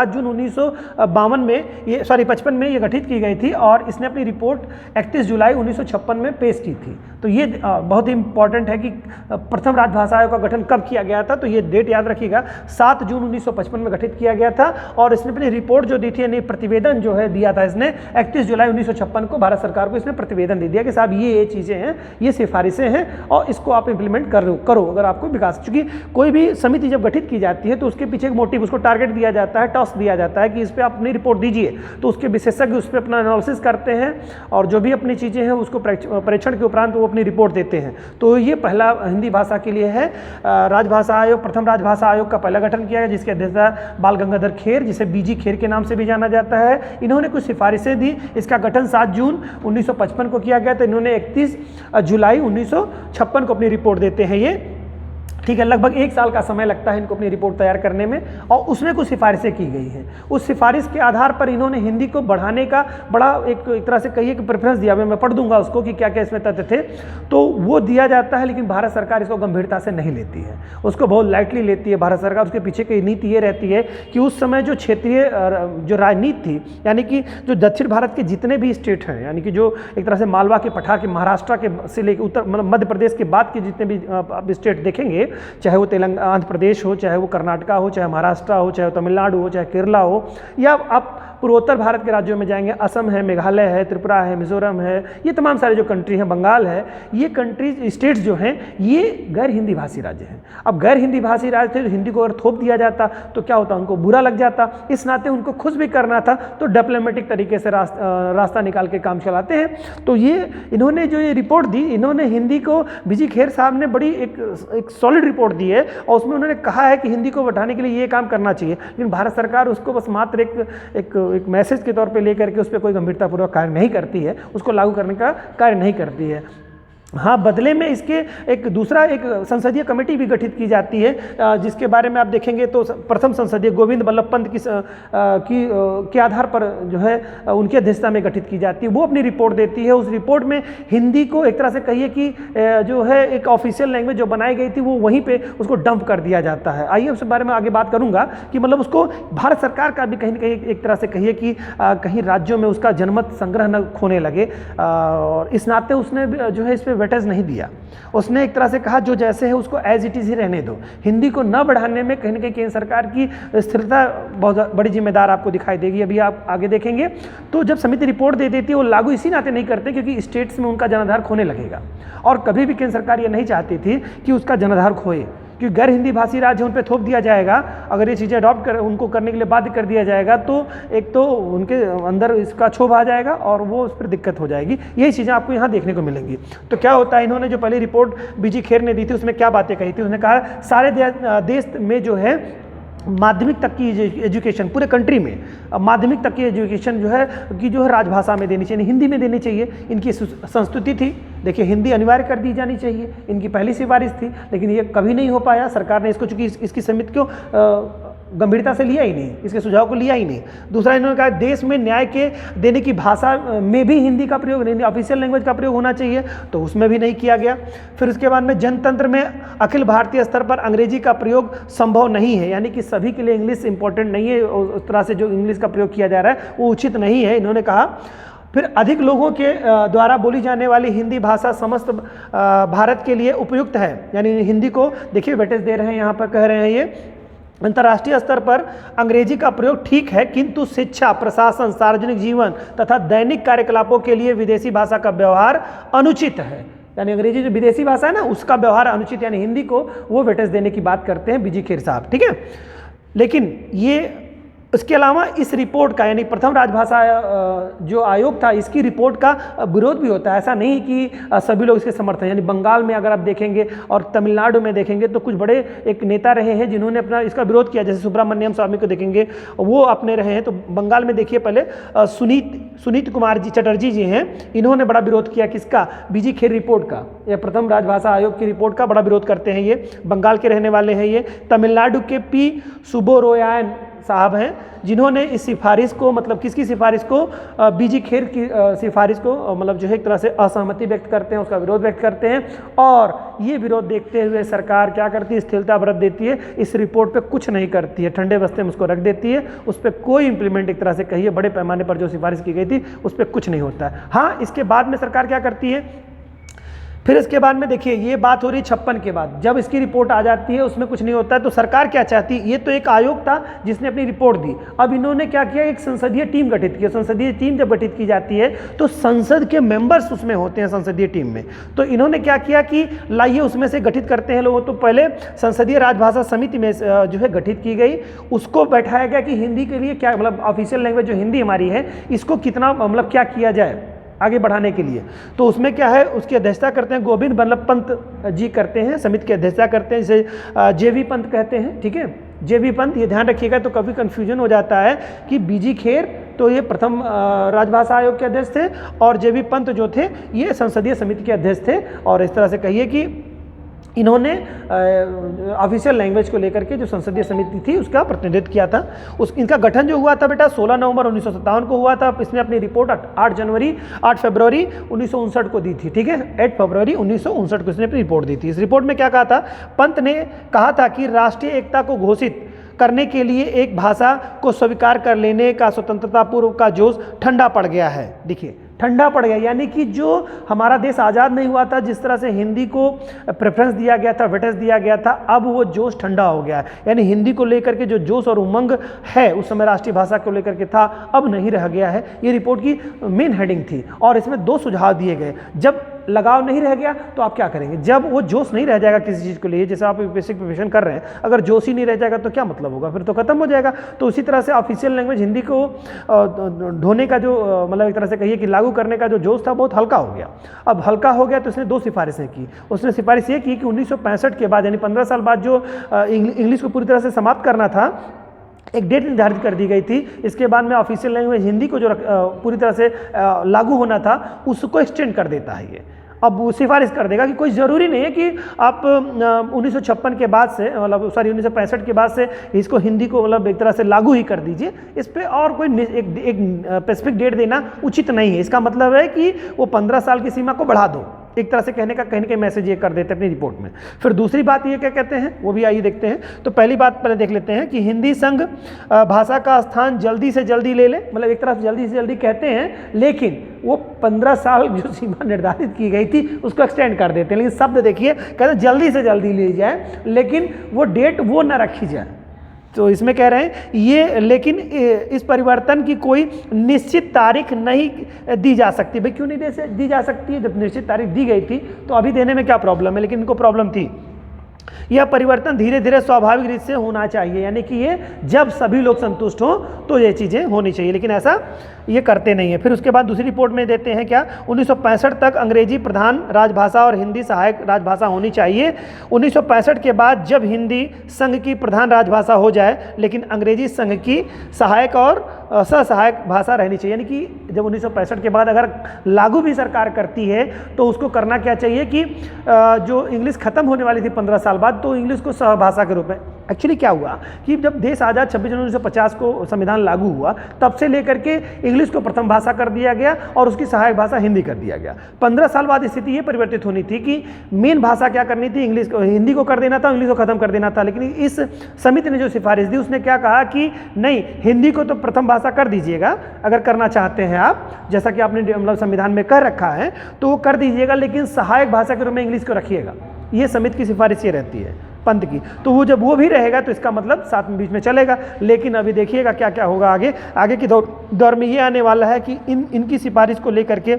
जून 1952 में ये 55 में ये गठित की गई थी और इसने अपनी रिपोर्ट 31 जुलाई 1956 में पेश की थी। तो ये बहुत ही इंपॉर्टेंट है कि प्रथम राजभाषा आयोग का गठन कब किया गया था, तो ये डेट याद रखिएगा, 7 जून 1955 में गठित किया गया था। और इसने अपनी रिपोर्ट जो दी थी यानी प्रतिवेदन जो है दिया था इसने 31 जुलाई 1956 को भारत सरकार को इसने प्रतिवेदन दे दिया कि साहब ये चीज़ें हैं, ये सिफारिशें हैं और इसको आप इम्प्लीमेंट करो अगर आपको विकास। चूंकि कोई भी समिति जब गठित की जाती है तो उसके पीछे एक मोटिव, उसको टारगेट दिया जाता है, टास्क दिया जाता है कि इस पर आप अपनी रिपोर्ट दीजिए। तो उसके विशेषज्ञ उस पर अपना एनालिसिस करते हैं और जो भी अपनी चीज़ें हैं उसको परीक्षण के उपरांत वो अपनी रिपोर्ट देते हैं। तो ये पहला हिंदी भाषा के लिए है राजभाषा आयोग, प्रथम राजभाषा आयोग का पहला गठन किया गया जिसके अध्यक्षता बाल गंगाधर खेर, जिसे बीजी खेर के नाम से भी जाना जाता है। इन्होंने कुछ सिफारिशें दी। इसका गठन 7 जून 1955 को किया गया था। इन्होंने 31 जुलाई 1956 को अपनी रिपोर्ट देते हैं ये, ठीक है। लगभग 1 साल का समय लगता है इनको अपनी रिपोर्ट तैयार करने में और उसमें कुछ सिफारिशें की गई हैं। उस सिफारिश के आधार पर इन्होंने हिंदी को बढ़ाने का बड़ा एक तरह से कहिए कि प्रेफरेंस दिया। मैं पढ़ दूंगा उसको कि क्या क्या इसमें तथ्य थे। तो वो दिया जाता है लेकिन भारत सरकार इसको गंभीरता से नहीं लेती है, उसको बहुत लाइटली लेती है भारत सरकार। उसके पीछे की नीति ये रहती है कि उस समय जो क्षेत्रीय जो राजनीति थी, यानी कि जो दक्षिण भारत के जितने भी स्टेट हैं, यानी कि जो एक तरह से मालवा के पठार के महाराष्ट्र के से लेकर उत्तर मतलब मध्य प्रदेश के बाद के जितने भी स्टेट देखेंगे, चाहे वो आंध्र प्रदेश हो, चाहे वो कर्नाटका हो, चाहे महाराष्ट्र हो, चाहे तमिलनाडु हो, चाहे केरला हो, या आप पूर्वोत्तर भारत के राज्यों में जाएंगे, असम है, मेघालय है, त्रिपुरा है, मिजोरम है, ये तमाम सारे जो कंट्री हैं, बंगाल है, ये कंट्रीज स्टेट्स जो हैं ये गैर हिंदी भाषी राज्य हैं। अब गैर हिंदी भाषी राज्य थे तो हिंदी को अगर थोप दिया जाता तो क्या होता, उनको बुरा लग जाता। इस नाते उनको खुश भी करना था तो डिप्लोमेटिक तरीके से रास्ता निकाल के काम चलाते हैं। तो ये इन्होंने जो ये रिपोर्ट दी, इन्होंने हिंदी को, बीजी खेर साहब ने बड़ी एक सॉलिड रिपोर्ट दी है और उसमें उन्होंने कहा है कि हिंदी को बढ़ाने के लिए ये काम करना चाहिए, लेकिन भारत सरकार उसको बस मात्र एक मैसेज के तौर पे लेकर के उस पर कोई गंभीरतापूर्वक कार्य नहीं करती है, उसको लागू करने का कार्य नहीं करती है। हाँ, बदले में इसके एक दूसरा एक संसदीय कमेटी भी गठित की जाती है जिसके बारे में आप देखेंगे तो प्रथम संसदीय गोविंद बल्लभ पंत के आधार पर जो है उनकी अध्यक्षता में गठित की जाती है। वो अपनी रिपोर्ट देती है। उस रिपोर्ट में हिंदी को एक तरह से कहिए कि जो है एक ऑफिशियल लैंग्वेज जो बनाई गई थी वो वहीं पे उसको डंप कर दिया जाता है। आइए उसके बारे में आगे बात करूँगा कि मतलब उसको भारत सरकार का भी कहीं ना कहीं एक तरह से कहिए कि कहीं राज्यों में उसका जनमत संग्रह न खोने लगे और इस नाते उसने जो है इस पर वेटेज नहीं दिया। उसने एक तरह से कहा जो जैसे है उसको एज इट इज ही रहने दो, हिंदी को न बढ़ाने में कहीं ना कहीं केंद्र सरकार की स्थिरता बहुत बड़ी जिम्मेदार आपको दिखाई देगी। अभी आप आगे देखेंगे तो जब समिति रिपोर्ट दे देती है वो लागू इसी नाते नहीं करते क्योंकि स्टेट्स में उनका जनाधार खोने लगेगा और कभी भी केंद्र सरकार ये नहीं चाहती थी कि उसका जनाधार खोए, क्योंकि गैर हिंदी भाषी राज्य उन पर थोप दिया जाएगा। अगर ये चीज़ें अडॉप्ट कर उनको करने के लिए बाध्य कर दिया जाएगा तो एक तो उनके अंदर इसका क्षोभ आ जाएगा और वो उस पर दिक्कत हो जाएगी। यही चीज़ें आपको यहाँ देखने को मिलेंगी। तो क्या होता है, इन्होंने जो पहली रिपोर्ट बीजी खेर ने दी थी उसमें क्या बातें कही थी, उसने कहा सारे देश में जो है माध्यमिक तक की एजुकेशन, पूरे कंट्री में माध्यमिक तक की एजुकेशन जो है राजभाषा में देनी चाहिए, हिंदी में देनी चाहिए। इनकी संस्तुति थी, देखिए हिंदी अनिवार्य कर दी जानी चाहिए, इनकी पहली सिफारिश थी, लेकिन ये कभी नहीं हो पाया। सरकार ने इसको चूंकि इसकी समिति को गंभीरता से लिया ही नहीं, इसके सुझाव को लिया ही नहीं। दूसरा इन्होंने कहा देश में न्याय के देने की भाषा में भी हिंदी का प्रयोग, ऑफिशियल लैंग्वेज का प्रयोग होना चाहिए, तो उसमें भी नहीं किया गया। फिर उसके बाद में जनतंत्र में अखिल भारतीय स्तर पर अंग्रेजी का प्रयोग संभव नहीं है, यानी कि सभी के लिए इंग्लिश इंपॉर्टेंट नहीं है, उस तरह से जो इंग्लिश का प्रयोग किया जा रहा है वो उचित नहीं है, इन्होंने कहा। फिर अधिक लोगों के द्वारा बोली जाने वाली हिंदी भाषा समस्त भारत के लिए उपयुक्त है, यानी हिंदी को देखिए वेटेज दे रहे हैं, यहाँ पर कह रहे हैं ये अंतर्राष्ट्रीय स्तर पर अंग्रेजी का प्रयोग ठीक है, किंतु शिक्षा, प्रशासन, सार्वजनिक जीवन तथा दैनिक कार्यकलापों के लिए विदेशी भाषा का व्यवहार अनुचित है। यानी अंग्रेजी जो विदेशी भाषा है ना उसका व्यवहार अनुचित, यानी हिंदी को वो वेटेज देने की बात करते हैं बीजी खेर साहब, ठीक है। लेकिन ये इसके अलावा इस रिपोर्ट का, यानी प्रथम राजभाषा जो आयोग था इसकी रिपोर्ट का विरोध भी होता है। ऐसा नहीं कि सभी लोग इसके समर्थन, यानी बंगाल में अगर आप देखेंगे और तमिलनाडु में देखेंगे तो कुछ बड़े एक नेता रहे हैं जिन्होंने अपना इसका विरोध किया, जैसे सुब्रमण्यम स्वामी को देखेंगे वो अपने रहे हैं। तो बंगाल में देखिए पहले सुनीत कुमार जी चटर्जी जी हैं, इन्होंने बड़ा विरोध किया किसका, बीजी खेर रिपोर्ट का, या प्रथम राजभाषा आयोग की रिपोर्ट का बड़ा विरोध करते हैं। ये बंगाल के रहने वाले हैं। ये तमिलनाडु के पी सुब्बोरोयान साहब हैं जिन्होंने इस सिफारिश को, मतलब किसकी सिफारिश को, बीजी खेर की सिफारिश को मतलब जो है एक तरह से असहमति व्यक्त करते हैं, उसका विरोध व्यक्त करते हैं। और ये विरोध देखते हुए सरकार क्या करती है, स्थिरता बरत देती है, इस रिपोर्ट पे कुछ नहीं करती है, ठंडे बस्ते में उसको रख देती है, उस पर कोई इंप्लीमेंट एक तरह से कहिए बड़े पैमाने पर जो सिफारिश की गई थी उस पर कुछ नहीं होता है। हाँ, इसके बाद में सरकार क्या करती है, फिर इसके बाद में देखिए ये बात हो रही 56 के बाद, जब इसकी रिपोर्ट आ जाती है उसमें कुछ नहीं होता है तो सरकार क्या चाहती है, ये तो एक आयोग था जिसने अपनी रिपोर्ट दी, अब इन्होंने क्या किया, एक संसदीय टीम गठित की। संसदीय टीम जब गठित की जाती है तो संसद के मेंबर्स उसमें होते हैं संसदीय टीम में, तो इन्होंने क्या किया कि लाइए उसमें से गठित करते हैं लोगों। तो पहले संसदीय राजभाषा समिति में जो है गठित की गई, उसको बैठाया गया कि हिंदी के लिए क्या, मतलब ऑफिशियल लैंग्वेज जो हिंदी हमारी है इसको कितना मतलब क्या किया जाए आगे बढ़ाने के लिए। तो उसमें क्या है, उसकी अध्यक्षता करते हैं गोविंद बल्लभ पंत जी करते हैं, समिति की अध्यक्षता करते हैं, इसे जेवी पंत कहते हैं, ठीक है, जेवी पंत। ये ध्यान रखिएगा तो कभी कन्फ्यूजन हो जाता है कि बीजी खेर तो ये प्रथम राजभाषा आयोग के अध्यक्ष थे और जेवी पंत जो थे ये संसदीय समिति के अध्यक्ष थे। और इस तरह से कहिए कि इन्होंने ऑफिशियल लैंग्वेज को लेकर के जो संसदीय समिति थी उसका प्रतिनिधित्व किया था। इनका गठन जो हुआ था बेटा 16 नवंबर 1957 को हुआ था। इसने अपनी रिपोर्ट 8 फरवरी 1959 को दी थी, ठीक है, 8 फरवरी 1959 को इसने अपनी रिपोर्ट दी थी। इस रिपोर्ट में क्या कहा था, पंत ने कहा था कि राष्ट्रीय एकता को घोषित करने के लिए एक भाषा को स्वीकार कर लेने का स्वतंत्रता पूर्व का जोश ठंडा पड़ गया है। देखिए ठंडा पड़ गया, यानी कि जो हमारा देश आज़ाद नहीं हुआ था, जिस तरह से हिंदी को प्रेफरेंस दिया गया था, वेटेज दिया गया था, अब वो जोश ठंडा हो गया है। यानी हिंदी को लेकर के जो जोश और उमंग है उस समय राष्ट्रीय भाषा को लेकर के था, अब नहीं रह गया है। ये रिपोर्ट की मेन हेडिंग थी और इसमें 2 सुझाव दिए गए। जब लगाव नहीं रह गया तो आप क्या करेंगे, जब वो जोश नहीं रह जाएगा किसी चीज़ को लिए, जैसे आप बेसिक प्रिपरेशन कर रहे हैं, अगर जोश ही नहीं रह जाएगा तो क्या मतलब होगा, फिर तो खत्म हो जाएगा। तो उसी तरह से ऑफिशियल लैंग्वेज हिंदी को ढोने का जो मतलब एक तरह से कहिए कि लागू करने का जो जोश था बहुत हल्का हो गया। अब हल्का हो गया तो उसने 2 सिफारिशें की। उसने सिफारिश ये की कि 1965 के बाद यानी 15 साल बाद जो इंग्लिश को पूरी तरह से समाप्त करना था, एक डेट निर्धारित कर दी गई थी। इसके बाद में ऑफिशियल लैंग्वेज हिंदी को जो पूरी तरह से लागू होना था उसको एक्सटेंड कर देता है। ये अब वो सिफारिश कर देगा कि कोई ज़रूरी नहीं है कि आप 1956 के बाद से मतलब 1965 के बाद से इसको हिंदी को मतलब एक तरह से लागू ही कर दीजिए। इस पर और कोई एक स्पेसिफिक डेट देना उचित नहीं है। इसका मतलब है कि वो 15 साल की सीमा को बढ़ा दो, एक तरह से कहने का मैसेज ये कर देते हैं अपनी रिपोर्ट में। फिर दूसरी बात ये क्या कहते हैं वो भी आइए देखते हैं। तो पहली बात पहले देख लेते हैं कि हिंदी संघ भाषा का स्थान जल्दी से जल्दी ले ले, मतलब एक तरह से जल्दी से जल्दी कहते हैं, लेकिन वो 15 साल जो सीमा निर्धारित की गई थी उसको एक्सटेंड कर देते हैं। लेकिन शब्द देखिए, कहते हैं जल्दी से जल्दी ली जाए, लेकिन वो डेट वो ना रखी जाए। तो इसमें कह रहे हैं ये, लेकिन इस परिवर्तन की कोई निश्चित तारीख नहीं दी जा सकती। भाई क्यों नहीं दी जा सकती है, जब निश्चित तारीख दी गई थी तो अभी देने में क्या प्रॉब्लम है, लेकिन इनको प्रॉब्लम थी। यह परिवर्तन धीरे धीरे स्वाभाविक रूप से होना चाहिए, यानी कि ये जब सभी लोग संतुष्ट हों तो ये चीज़ें होनी चाहिए, लेकिन ऐसा ये करते नहीं है। फिर उसके बाद दूसरी रिपोर्ट में देते हैं क्या, 1965 तक अंग्रेजी प्रधान राजभाषा और हिंदी सहायक राजभाषा होनी चाहिए। 1965 के बाद जब हिंदी संघ की प्रधान राजभाषा हो जाए, लेकिन अंग्रेजी संघ की सहायक और सहायक भाषा रहनी चाहिए। यानी कि जब 1965 के बाद अगर लागू भी सरकार करती है तो उसको करना क्या चाहिए कि जो इंग्लिश खत्म होने वाली थी 15 साल बाद, तो इंग्लिश को सहभाषा के रूप में। एक्चुअली क्या हुआ कि जब देश आज़ाद 26 जनवरी 1950 को संविधान लागू हुआ, तब से लेकर के इंग्लिश को प्रथम भाषा कर दिया गया और उसकी सहायक भाषा हिंदी कर दिया गया। 15 साल बाद स्थिति ये परिवर्तित होनी थी कि मेन भाषा क्या करनी थी, इंग्लिश को, हिंदी को कर देना था, इंग्लिश को खत्म कर देना था। लेकिन इस समिति ने जो सिफारिश दी उसने क्या कहा कि नहीं, हिंदी को तो प्रथम भाषा कर दीजिएगा अगर करना चाहते हैं आप, जैसा कि आपने मतलब संविधान में कह रखा है तो वो कर दीजिएगा, लेकिन सहायक भाषा के रूप में इंग्लिश को रखिएगा। ये समिति की सिफारिश ये रहती है पंत की। तो वो जब वो भी रहेगा तो इसका मतलब साथ में बीच में चलेगा। लेकिन अभी देखिएगा क्या क्या होगा आगे की दौर में ये आने वाला है कि इनकी सिफारिश को लेकर के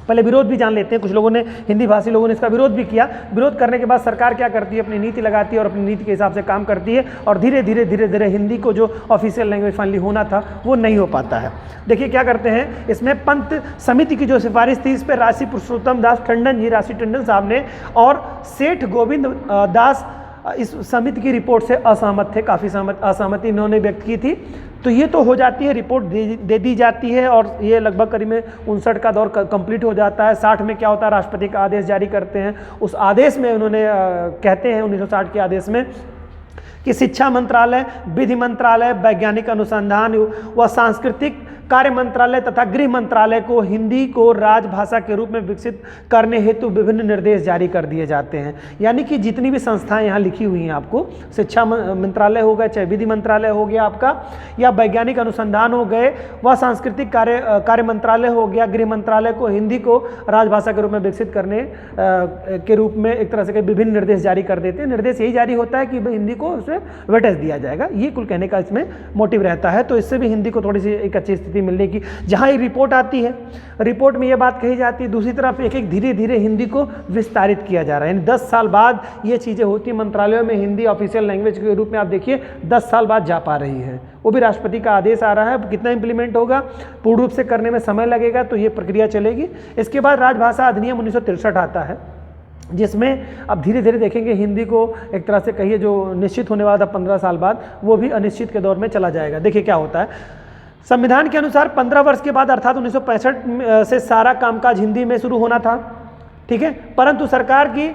पहले विरोध भी जान लेते हैं। कुछ लोगों ने, हिंदी भाषी लोगों ने इसका विरोध भी किया। विरोध करने के बाद सरकार क्या करती है, अपनी नीति लगाती है और अपनी नीति के हिसाब से काम करती है और धीरे धीरे हिंदी को जो ऑफिशियल लैंग्वेज फाइनली होना था वो नहीं हो पाता है। देखिए क्या करते हैं, इसमें पंत समिति की जो सिफारिश थी इस पर राशि पुरुषोत्तम दास टंडन जी, राशि टंडन साहब ने और सेठ गोविंद दास इस समिति की रिपोर्ट से असहमत थे, काफ़ी असहमति इन्होंने व्यक्त की थी। तो ये तो हो जाती है, रिपोर्ट दे दी जाती है और ये लगभग करीब में 59 का दौर कंप्लीट हो जाता है। 60 में क्या होता है, राष्ट्रपति का आदेश जारी करते हैं। उस आदेश में उन्होंने कहते हैं 1960 के आदेश में कि शिक्षा मंत्रालय, विधि मंत्रालय, वैज्ञानिक अनुसंधान व सांस्कृतिक कार्य मंत्रालय तथा गृह मंत्रालय को हिंदी को राजभाषा के रूप में विकसित करने हेतु विभिन्न निर्देश जारी कर दिए जाते हैं। यानी कि जितनी भी संस्थाएं यहाँ लिखी हुई हैं आपको, शिक्षा मंत्रालय हो गया, चाहे विधि मंत्रालय हो गया आपका, या वैज्ञानिक अनुसंधान हो गए, व सांस्कृतिक कार्य मंत्रालय हो गया, गृह मंत्रालय को हिंदी को राजभाषा के रूप में विकसित करने के रूप में एक तरह से विभिन्न निर्देश जारी कर देते हैं। निर्देश यही जारी होता है कि हिंदी को उसमें वेटेज दिया जाएगा, ये कुल कहने का इसमें मोटिव रहता है। तो इससे भी हिंदी को थोड़ी सी एक अच्छी स्थिति मिलने की, जहां एक रिपोर्ट आती है, रिपोर्ट में यह बात कही जाती है, दूसरी तरफ एक एक धीरे धीरे हिंदी को विस्तारित किया जा रहा है। यानी 10 साल बाद ये चीज़ें होती, मंत्रालयों में हिंदी ऑफिशियल लैंग्वेज के रूप में आप देखिए 10 साल बाद जा पा रही है, वो भी राष्ट्रपति का आदेश आ रहा है। कितना इंप्लीमेंट होगा, पूर्ण रूप से करने में समय लगेगा, तो ये प्रक्रिया चलेगी। इसके बाद राजभाषा अधिनियम 1963 आता है, जिसमें अब धीरे धीरे देखेंगे हिंदी को एक तरह से कहिए जो निश्चित होने वाला था 15 साल बाद, वो भी अनिश्चित के दौर में चला जाएगा। देखिए क्या होता है, संविधान के अनुसार 15 वर्ष के बाद अर्थात 1965 से सारा कामकाज हिंदी में शुरू होना था, ठीक है, परंतु सरकार की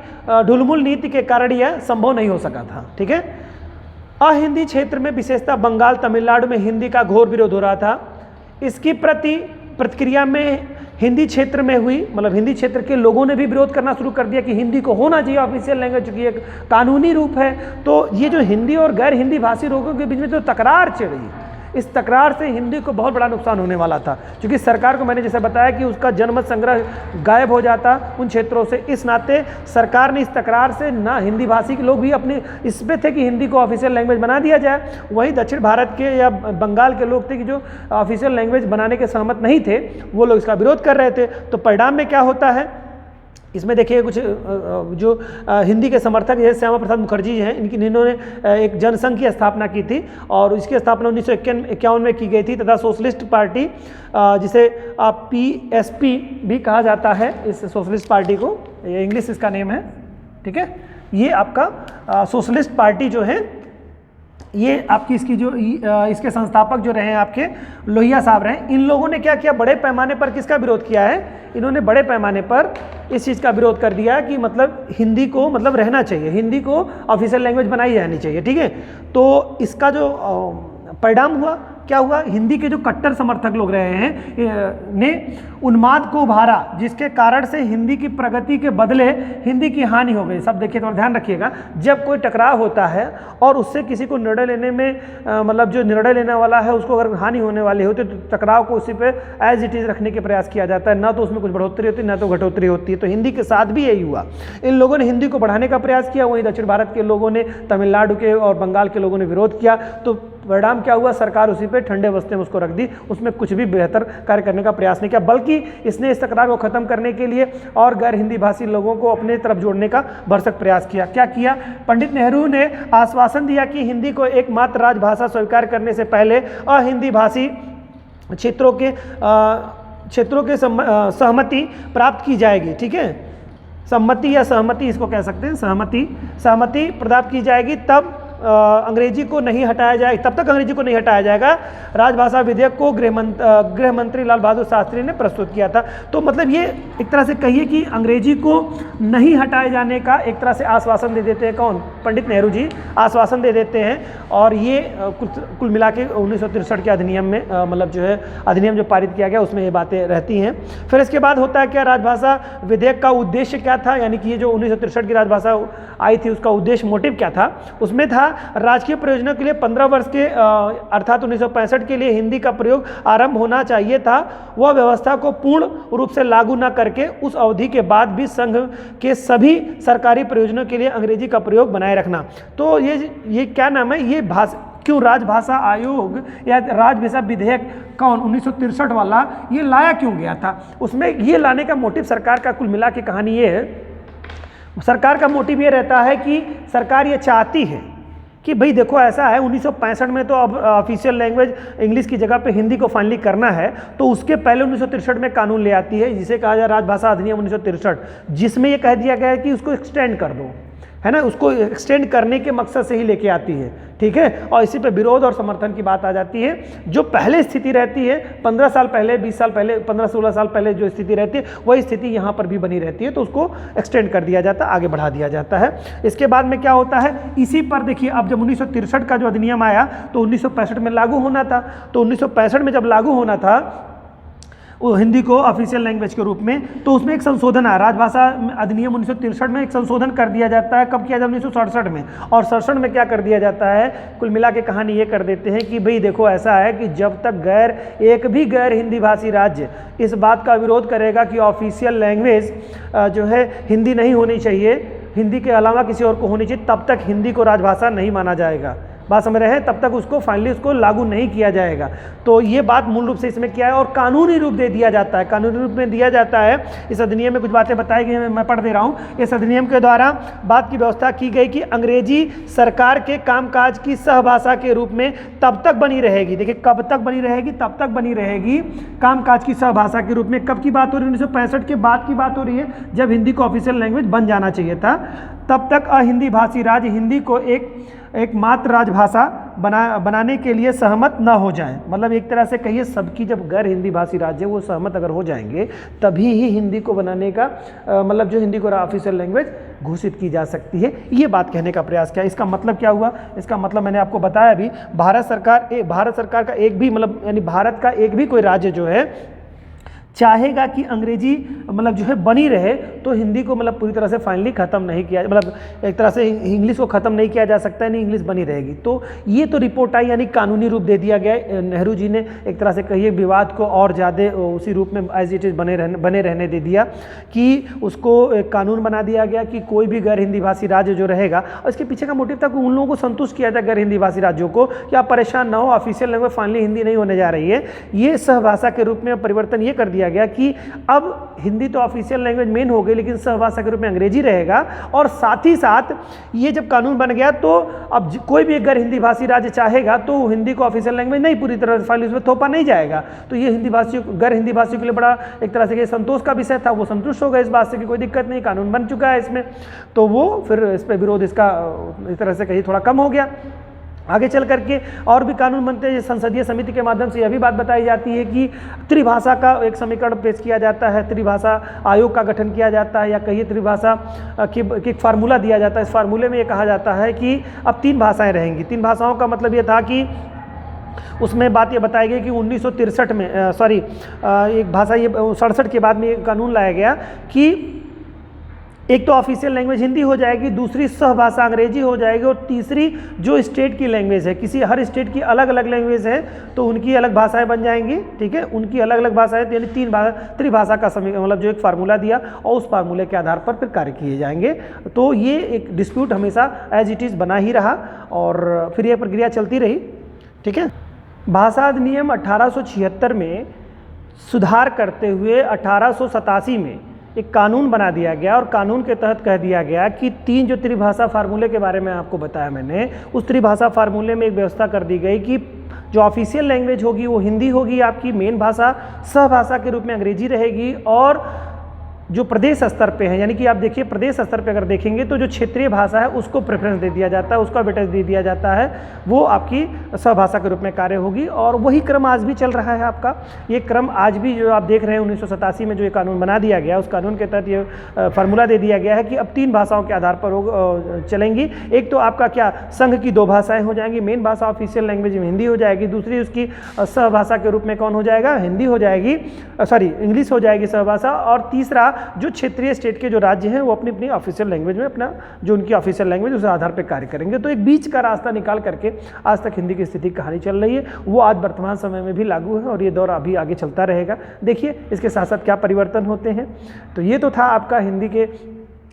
ढुलमुल नीति के कारण यह संभव नहीं हो सका था, ठीक है। अहिंदी क्षेत्र में विशेषतः बंगाल, तमिलनाडु में हिंदी का घोर विरोध हो रहा था। इसकी प्रतिक्रिया में हिंदी क्षेत्र में हुई, मतलब हिंदी क्षेत्र के लोगों ने भी विरोध करना शुरू कर दिया कि हिंदी को होना चाहिए ऑफिशियल लैंग्वेज, चूंकि एक कानूनी रूप है। तो ये जो हिंदी और गैर हिंदी भाषी लोगों के बीच में जो तकरार छिड़ी, इस तकरार से हिंदी को बहुत बड़ा नुकसान होने वाला था, क्योंकि सरकार को मैंने जैसे बताया कि उसका जनमत संग्रह गायब हो जाता उन क्षेत्रों से। इस नाते सरकार ने इस तकरार से ना हिंदी भाषी के लोग भी अपने इस पे थे कि हिंदी को ऑफिशियल लैंग्वेज बना दिया जाए, वहीं दक्षिण भारत के या बंगाल के लोग थे कि जो ऑफिशियल लैंग्वेज बनाने के सहमत नहीं थे, वो लोग इसका विरोध कर रहे थे। तो परिणाम में क्या होता है, इसमें देखिए कुछ जो हिंदी के समर्थक है, श्यामा प्रसाद मुखर्जी हैं, इन्होंने एक जनसंघ की स्थापना की थी और इसकी स्थापना 1951 में की गई थी, तथा सोशलिस्ट पार्टी जिसे PSP भी कहा जाता है, इस सोशलिस्ट पार्टी को, ये इंग्लिश इसका नेम है, ठीक है। ये आपका सोशलिस्ट पार्टी जो है, ये आपकी इसकी जो इसके संस्थापक जो रहे हैं आपके लोहिया साहब रहे, इन लोगों ने क्या किया, बड़े पैमाने पर किसका विरोध किया है, इन्होंने बड़े पैमाने पर इस चीज़ का विरोध कर दिया कि मतलब हिंदी को मतलब रहना चाहिए, हिंदी को ऑफिशियल लैंग्वेज बनाई जानी चाहिए, ठीक है। तो इसका जो परिणाम हुआ, क्या हुआ, हिंदी के जो कट्टर समर्थक लोग रहे हैं ने उन्माद को उभारा, जिसके कारण से हिंदी की प्रगति के बदले हिंदी की हानि हो गई। सब देखिए, थोड़ा ध्यान रखिएगा, जब कोई टकराव होता है और उससे किसी को निर्णय लेने में मतलब जो निर्णय लेने वाला है उसको अगर हानि होने वाली होती है तो टकराव को उसी पे एज इट इज़ रखने के प्रयास किया जाता है, ना तो उसमें कुछ बढ़ोतरी होती है ना तो घटोतरी होती है। तो हिंदी के साथ भी यही हुआ, इन लोगों ने हिंदी को बढ़ाने का प्रयास किया, वहीं दक्षिण भारत के लोगों ने, तमिलनाडु के और बंगाल के लोगों ने विरोध किया। तो परिणाम क्या हुआ, सरकार उसी पे ठंडे बस्ते में उसको रख दी, उसमें कुछ भी बेहतर कार्य करने का प्रयास नहीं किया, बल्कि इसने इस तकरार को खत्म करने के लिए और गैर हिंदी भाषी लोगों को अपने तरफ जोड़ने का भरसक प्रयास किया। क्या किया, पंडित नेहरू ने आश्वासन दिया कि हिंदी को एकमात्र राजभाषा स्वीकार करने से पहले अहिंदी भाषी क्षेत्रों के सहमति प्राप्त की जाएगी, ठीक है। सम्मति या सहमति इसको कह सकते हैं, सहमति प्राप्त की जाएगी, तब अंग्रेजी को नहीं हटाया जाएगा, तब तक अंग्रेजी को नहीं हटाया जाएगा। राजभाषा विधेयक को गृह मंत्री लाल बहादुर शास्त्री ने प्रस्तुत किया था। तो मतलब ये एक तरह से कहिए कि अंग्रेजी को नहीं हटाए जाने का एक तरह से आश्वासन दे देते हैं, कौन, पंडित नेहरू जी आश्वासन दे देते हैं। और ये कुल मिला के 1963 के अधिनियम में मतलब जो है अधिनियम जो पारित किया गया उसमें ये बातें रहती हैं। फिर इसके बाद होता है क्या, राजभाषा विधेयक का उद्देश्य क्या था, यानी कि ये जो 1963 की राजभाषा आई थी उसका उद्देश्य, मोटिव क्या था, उसमें था राजकीय प्रयोजनों के लिए 15 वर्ष के अर्थात 1965 के लिए हिंदी का प्रयोग आरंभ होना चाहिए था। वह व्यवस्था को पूर्ण रूप से लागू न करके उस अवधि के बाद भी संघ के सभी सरकारी प्रयोजनों के लिए अंग्रेजी का प्रयोग बनाए रखना। तो ये क्या नाम है, ये क्यों राजभाषा आयोग या राजभाषा विधेयक कौन 1963 वाला ये लाया क्यों गया था, उसमें ये लाने का मोटिव सरकार का कुल मिला के कहानी ये है, सरकार का मोटिव ये रहता है कि सरकार ये चाहती है कि भाई देखो ऐसा है 1965 में तो अब ऑफिशियल लैंग्वेज इंग्लिश की जगह पे हिंदी को फाइनली करना है, तो उसके पहले 1963 में कानून ले आती है जिसे कहा जाए राजभाषा अधिनियम 1963, जिसमें ये कह दिया गया है कि उसको एक्सटेंड कर दो, है ना, उसको एक्सटेंड करने के मकसद से ही लेके आती है, ठीक है। और इसी पे विरोध और समर्थन की बात आ जाती है। जो पहले स्थिति रहती है 15 साल पहले, 20 साल पहले, 15-16 साल पहले जो स्थिति रहती है वही स्थिति यहाँ पर भी बनी रहती है, तो उसको एक्सटेंड कर दिया जाता है, आगे बढ़ा दिया जाता है। इसके बाद में क्या होता है, इसी पर देखिए अब जब 1963 का जो अधिनियम आया तो 1965 में लागू होना था। तो 1965 में जब लागू होना था वो हिंदी को ऑफिशियल लैंग्वेज के रूप में, तो उसमें एक संशोधन आया, राजभाषा अधिनियम 1963 में एक संशोधन कर दिया जाता है। कब किया जाता है? 1967 में। और 67 में क्या कर दिया जाता है, कुल मिला के कहानी ये कर देते हैं कि भाई देखो ऐसा है कि जब तक एक भी गैर हिंदी भाषी राज्य इस बात का विरोध करेगा कि ऑफिशियल लैंग्वेज जो है हिंदी नहीं होनी चाहिए, हिंदी के अलावा किसी और को होनी चाहिए, तब तक हिंदी को राजभाषा नहीं माना जाएगा। बात समझ रहे हैं? तब तक उसको फाइनली उसको लागू नहीं किया जाएगा। तो ये बात मूल रूप से इसमें क्या है, और कानूनी रूप दे दिया जाता है, कानूनी रूप में दिया जाता है। इस अधिनियम में कुछ बातें बताई गई हैं, मैं पढ़ दे रहा हूँ। इस अधिनियम के द्वारा बात की व्यवस्था की गई कि अंग्रेजी सरकार के कामकाज की सहभाषा के रूप में तब तक बनी रहेगी। देखिए कब तक बनी रहेगी? तब तक बनी रहेगी कामकाज की सहभाषा के रूप में। कब की बात हो रही है? 1965 के बाद की बात हो रही है, जब हिंदी को ऑफिशियल लैंग्वेज बन जाना चाहिए था। तब तक अहिंदी भाषी राज्य हिंदी को एक मात्र राजभाषा बनाने के लिए सहमत न हो जाएं। मतलब एक तरह से कहिए सबकी जब गैर हिंदी भाषी राज्य वो सहमत अगर हो जाएंगे तभी ही हिंदी को बनाने का मतलब जो हिंदी को ऑफिशियल लैंग्वेज घोषित की जा सकती है। ये बात कहने का प्रयास किया। इसका मतलब क्या हुआ? इसका मतलब मैंने आपको बताया अभी, भारत सरकार का एक भी मतलब यानी भारत का एक भी कोई राज्य जो है चाहेगा कि अंग्रेजी मतलब जो है बनी रहे, तो हिंदी को मतलब पूरी तरह से फाइनली ख़त्म नहीं किया, मतलब एक तरह से इंग्लिश को ख़त्म नहीं किया जा सकता है, नहीं इंग्लिश बनी रहेगी। तो ये तो रिपोर्ट आई, यानी कानूनी रूप दे दिया गया। नेहरू जी ने एक तरह से कहिए विवाद को और ज़्यादा उसी रूप में एज इट इज़ बने रहने दे दिया कि उसको एक कानून बना दिया गया कि कोई भी गैर हिंदी भाषी राज्य जो रहेगा, और इसके पीछे का मोटिव था कि उन लोगों को संतुष्ट किया जाए गैर हिंदी भाषी राज्यों को कि आप परेशान ना हो, ऑफिशियल लैंग्वेज फाइनली हिंदी नहीं होने जा रही है। ये सहभाषा के रूप में परिवर्तन ये कर दिया गया कि अब हिंदी तो ऑफिशियल लैंग्वेज मेन हो गई, लेकिन सहभाषा के रूप में अंग्रेजी रहेगा। और साथ ही साथ ये जब कानून बन गया तो अब कोई भी अगर हिंदी भाषी राज्य चाहेगा तो हिंदी को ऑफिशियल लैंग्वेज नहीं पूरी तरह से फाइनली उसमें थोपा नहीं जाएगा। तो ये गैर हिंदी भाषियों के लिए बड़ा एक तरह से संतोष का विषय था। वो संतुष्ट हो गए इस बात से कि कोई दिक्कत नहीं, कानून बन चुका है इसमें, तो वो फिर इस पर विरोध इसका इस तरह से कहीं थोड़ा कम हो गया। आगे चल करके और भी कानून बनते हैं। संसदीय समिति के माध्यम से यह भी बात बताई जाती है कि त्रिभाषा का एक समीकरण पेश किया जाता है, त्रिभाषा आयोग का गठन किया जाता है, या कहिए त्रिभाषा की फार्मूला दिया जाता है। इस फार्मूले में ये कहा जाता है कि अब 3 भाषाएं रहेंगी। 3 भाषाओं का मतलब ये था कि उसमें बात ये बताई गई कि 1963 में एक भाषा ये 67 के बाद में ये कानून लाया गया कि एक तो ऑफिशियल लैंग्वेज हिंदी हो जाएगी, दूसरी सहभाषा अंग्रेजी हो जाएगी, और तीसरी जो स्टेट की लैंग्वेज है, हर स्टेट की अलग अलग लैंग्वेज है तो उनकी अलग भाषाएं बन जाएंगी, ठीक है, उनकी अलग अलग भाषाएं, यानी 3 त्रिभाषा का मतलब जो एक फार्मूला दिया, और उस फार्मूले के आधार पर फिर कार्य किए जाएंगे। तो ये एक डिस्प्यूट हमेशा एज इट इज़ बना ही रहा और फिर ये प्रक्रिया चलती रही, ठीक है। भाषा अधिनियम 1876 में सुधार करते हुए 1887 में एक कानून बना दिया गया, और कानून के तहत कह दिया गया कि 3 जो त्रिभाषा फार्मूले के बारे में आपको बताया मैंने, उस त्रिभाषा फार्मूले में एक व्यवस्था कर दी गई कि जो ऑफिशियल लैंग्वेज होगी वो हिंदी होगी आपकी मेन भाषा, सहभाषा के रूप में अंग्रेजी रहेगी, और जो प्रदेश स्तर पे है, यानी कि आप देखिए प्रदेश स्तर पे अगर देखेंगे तो जो क्षेत्रीय भाषा है उसको प्रेफरेंस दे दिया जाता है, उसका वेटेज दे दिया जाता है, वो आपकी सहभाषा के रूप में कार्य होगी। और वही क्रम आज भी चल रहा है आपका। ये क्रम आज भी जो आप देख रहे हैं 1987 में जो ये कानून बना दिया गया, उस कानून के तहत ये फार्मूला दे दिया गया है कि अब 3 भाषाओं के आधार पर चलेंगी। एक तो आपका क्या संघ की 2 भाषाएँ हो जाएंगी, मेन भाषा ऑफिशियल लैंग्वेज में हिंदी हो जाएगी, दूसरी उसकी सहभाषा के रूप में कौन हो जाएगा, हिंदी हो जाएगी, इंग्लिश हो जाएगी सहभाषा, और तीसरा जो क्षेत्रीय स्टेट के जो राज्य हैं वो अपनी अपनी ऑफिशियल लैंग्वेज में अपना जो उनकी ऑफिशियल लैंग्वेज उस आधार पर कार्य करेंगे। तो एक बीच का रास्ता निकाल करके आज तक हिंदी की स्थिति कहानी चल रही है, वो आज वर्तमान समय में भी लागू है और ये दौर अभी आगे चलता रहेगा। देखिए इसके साथ साथ क्या परिवर्तन होते हैं। तो ये तो था आपका हिंदी के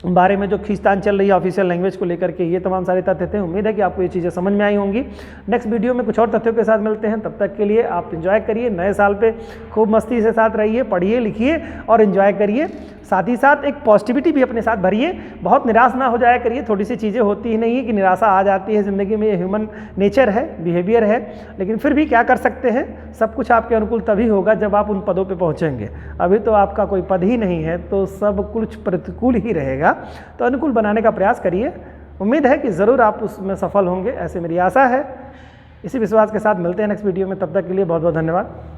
बारे में जो खींचतान चल रही है ऑफिशियल लैंग्वेज को लेकर के, ये तमाम सारे तथ्य थे। उम्मीद है कि आपको ये चीज़ें समझ में आई होंगी। नेक्स्ट वीडियो में कुछ और तथ्यों के साथ मिलते हैं, तब तक के लिए आप एंजॉय करिए। नए साल पे खूब मस्ती से साथ रहिए, पढ़िए लिखिए और एंजॉय करिए। साथ ही साथ एक पॉजिटिविटी भी अपने साथ भरिए, बहुत निराश ना हो जाया करिए। थोड़ी सी चीज़ें होती ही नहीं है कि निराशा आ जाती है ज़िंदगी में, ये ह्यूमन नेचर है, बिहेवियर है, लेकिन फिर भी क्या कर सकते हैं, सब कुछ आपके अनुकूल तभी होगा जब आप उन पदों पे पहुंचेंगे। अभी तो आपका कोई पद ही नहीं है, तो सब कुछ प्रतिकूल ही रहेगा। तो अनुकूल बनाने का प्रयास करिए। उम्मीद है कि ज़रूर आप उसमें सफल होंगे, ऐसे मेरी आशा है। इसी विश्वास के साथ मिलते हैं नेक्स्ट वीडियो में, तब तक के लिए बहुत बहुत धन्यवाद।